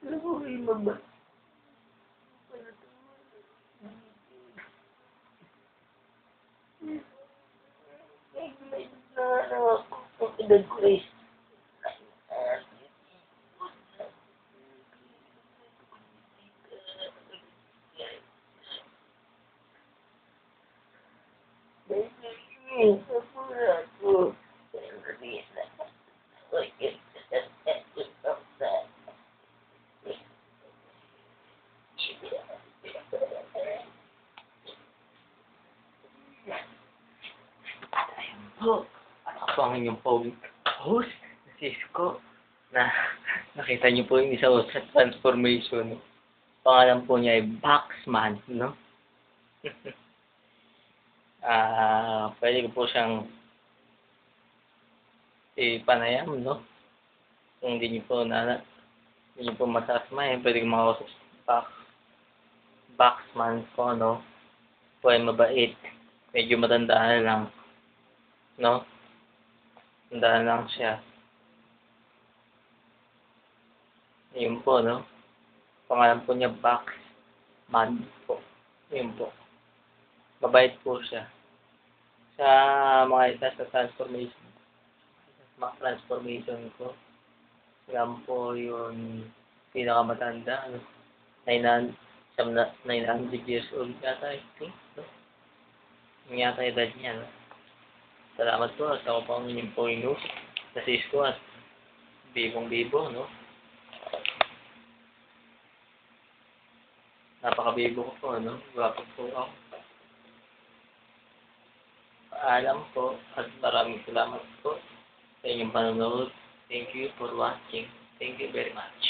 Alam mo, may mama. May na ako edad ko eh. Po, ako ang inyong host, si Isko, na nakita niyo po yung isa sa transformation. Pangalan po niya ay Baxman, no? Pwede ko po siyang ipanayam, no? Kung hindi niyo po matasmahin, pwede ko makausap sa Baxman ko, no? Po ay mabait, medyo matandaan lang, no? Tandaan lang siya. Yun po, no? Pangalan po niya Baxman po. Yun po. Mabait po siya. Sa mga isa sa transformation ko, yan po yung pinakamatanda, ano? 900 years old yata, I think, no? Yung yata edad niya, no? Salamat po sa ako pang inyong po inus. Kasi Isko at bibong-bibo, no? Napaka-bibo ko po, no? Gwapo po ako. Paalam po at maraming salamat po sa inyong panonood. Thank you for watching. Thank you very much.